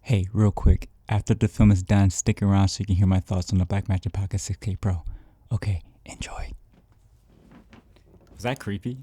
Hey, real quick, after the film is done, stick around so you can hear my thoughts on the Blackmagic Pocket 6K Pro. Okay, enjoy. Was that creepy?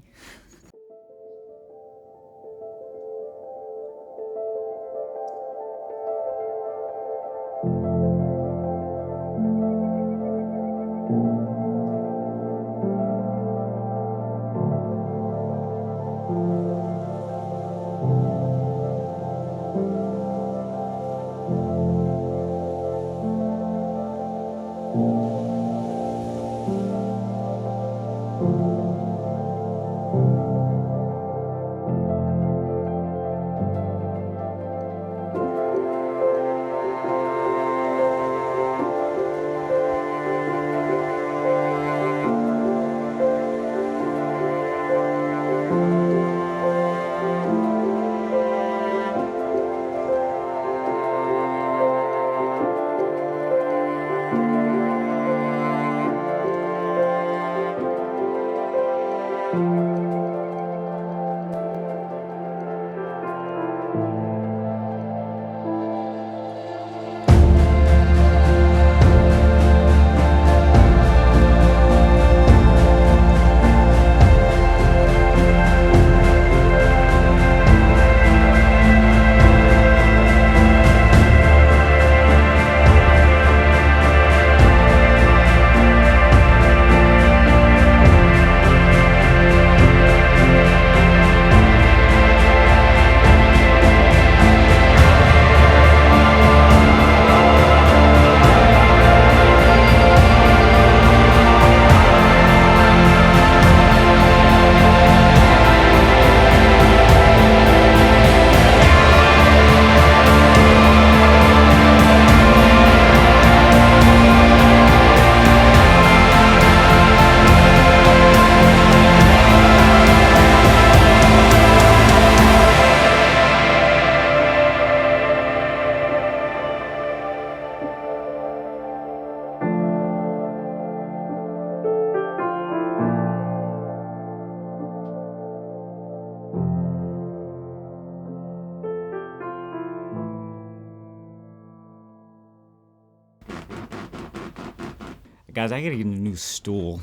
Guys, I gotta get a new stool.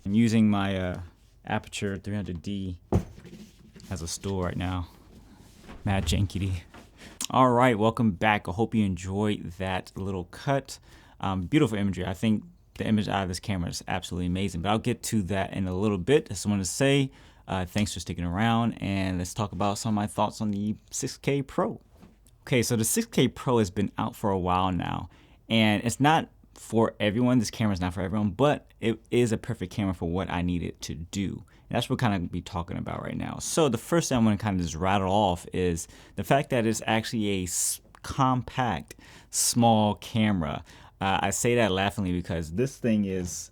I'm using my Aperture 300D as a stool right now. Mad jankety. All right, welcome back. I hope you enjoyed that little cut. Beautiful imagery. I think the image out of this camera is absolutely amazing, but I'll get to that in a little bit. I just want to say thanks for sticking around, and let's talk about some of my thoughts on the 6K Pro. Okay, so the 6K Pro has been out for a while now, and it's not for everyone. This camera is not for everyone, but it is a perfect camera for what I need it to do. And that's what we're kind of be talking about right now. So the first thing I'm going to kind of just rattle off is the fact that it's actually a compact, small camera. I say that laughingly because this thing is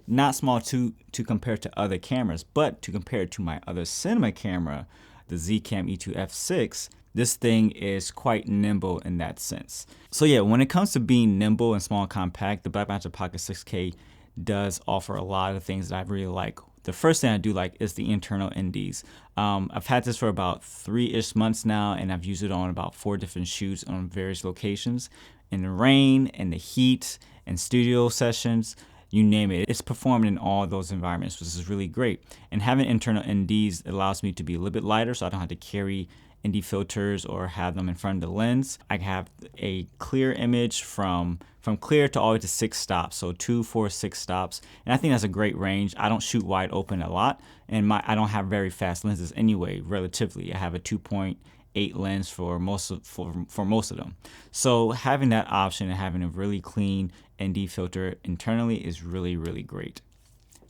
not small to compare to other cameras, but to compare it to my other cinema camera, the Zcam E2 F6, this thing is quite nimble in that sense. So yeah, when it comes to being nimble and small and compact, the Blackmagic Pocket 6K does offer a lot of things that I really like. The first thing I do like is the internal NDs. I've had this for about 3-ish months now, and I've used it on about 4 different shoots on various locations. In the rain, in the heat, in studio sessions, you name it. It's performed in all those environments, which is really great. And having internal NDs allows me to be a little bit lighter, so I don't have to carry ND filters or have them in front of the lens. I have a clear image from clear to all the way to 6 stops, so 2, 4, 6 stops, and I think that's a great range. I don't shoot wide open a lot, and I don't have very fast lenses anyway. Relatively, I have a 2.8 lens for most of them. So having that option and having a really clean ND filter internally is really, really great.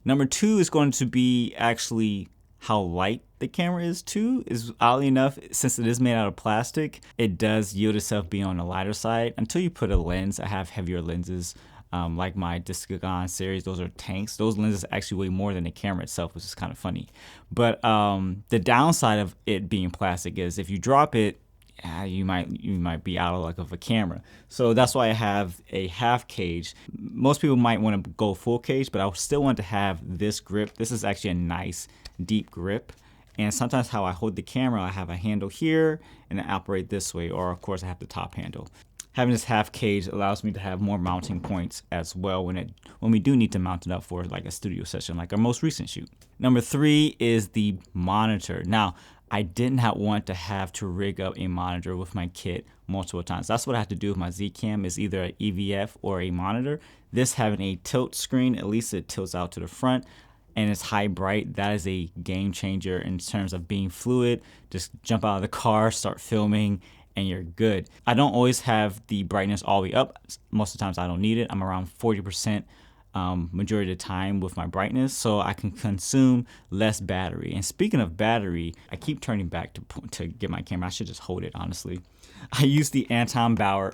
Number 2 is going to be actually how light the camera is too. Is oddly enough, since it is made out of plastic, it does yield itself being on the lighter side until you put a lens. I have heavier lenses like my Discagon series. Those are tanks. Those lenses actually weigh more than the camera itself, which is kind of funny. But the downside of it being plastic is if you drop it, you might be out of luck of a camera. So that's why I have a half cage. Most people might want to go full cage, but I still want to have this grip. This is actually a nice deep grip, And sometimes how I hold the camera, I have a handle here and I operate this way, or of course I have the top handle. Having this half cage allows me to have more mounting points as well when we do need to mount it up for like a studio session, like our most recent shoot. Number 3 is the monitor. Now, I did not want to have to rig up a monitor with my kit multiple times. That's what I have to do with my Z-Cam, is either an EVF or a monitor. This having a tilt screen, at least it tilts out to the front, and it's high bright. That is a game changer in terms of being fluid. Just jump out of the car, start filming, and you're good. I don't always have the brightness all the way up. Most of the times I don't need it. I'm around 40% majority of the time with my brightness, so I can consume less battery. And speaking of battery, I keep turning back to get my camera. I should just hold it, honestly. I use the Anton Bauer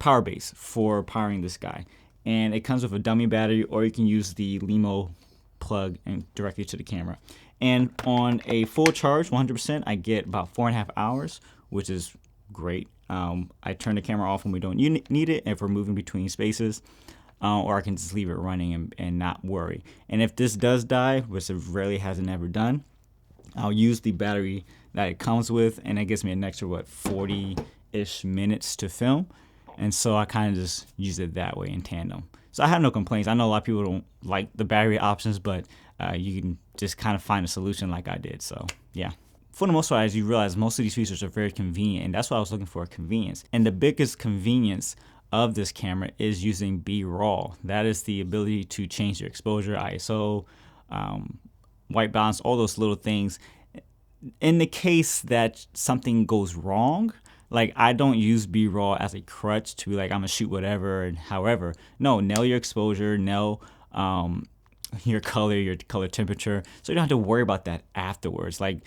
power base for powering this guy. And it comes with a dummy battery, or you can use the Limo plug and directly to the camera. And on a full charge, 100%, I get about 4.5 hours, which is great. I turn the camera off when we don't need it, if we're moving between spaces, or I can just leave it running and not worry. And if this does die, which it rarely hasn't ever done, I'll use the battery that it comes with, and it gives me an extra 40-ish minutes to film. And so I kind of just use it that way in tandem. So I have no complaints. I know a lot of people don't like the battery options, but you can just kind of find a solution like I did. So yeah. For the most part, as you realize, most of these features are very convenient, and that's what I was looking for, convenience. And the biggest convenience of this camera is using BRAW. That is the ability to change your exposure, ISO, white balance, all those little things. In the case that something goes wrong, like I don't use BRAW as a crutch to be like, I'm gonna shoot whatever and however. No, nail your exposure, nail your color temperature, so you don't have to worry about that afterwards. Like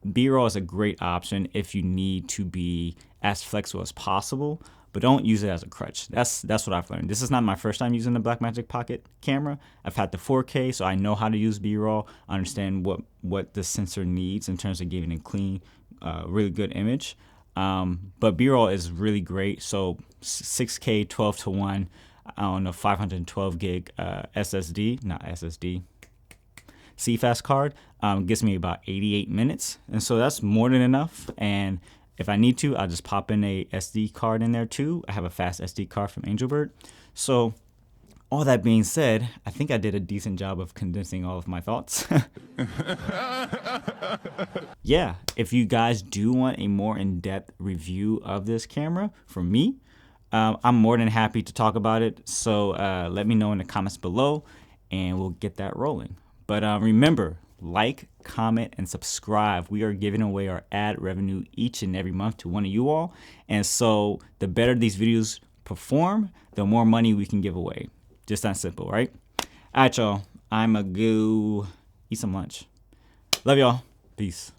BRAW is a great option if you need to be as flexible as possible, but don't use it as a crutch. That's what I've learned. This is not my first time using the Blackmagic Pocket camera. I've had the 4K, so I know how to use BRAW. I understand what the sensor needs in terms of giving a clean, really good image. But BRAW is really great. So 6K 12:1 on a 512 gig CFast card gives me about 88 minutes, and so that's more than enough. And if I need to, I'll just pop in a SD card in there too. I have a fast SD card from Angelbird. So all that being said, I think I did a decent job of condensing all of my thoughts. Yeah, if you guys do want a more in-depth review of this camera from me, I'm more than happy to talk about it. So let me know in the comments below and we'll get that rolling. But remember, like, comment, and subscribe. We are giving away our ad revenue each and every month to one of you all. And so the better these videos perform, the more money we can give away. Just that simple, right? All right, y'all. I'm a go eat some lunch. Love y'all. Peace.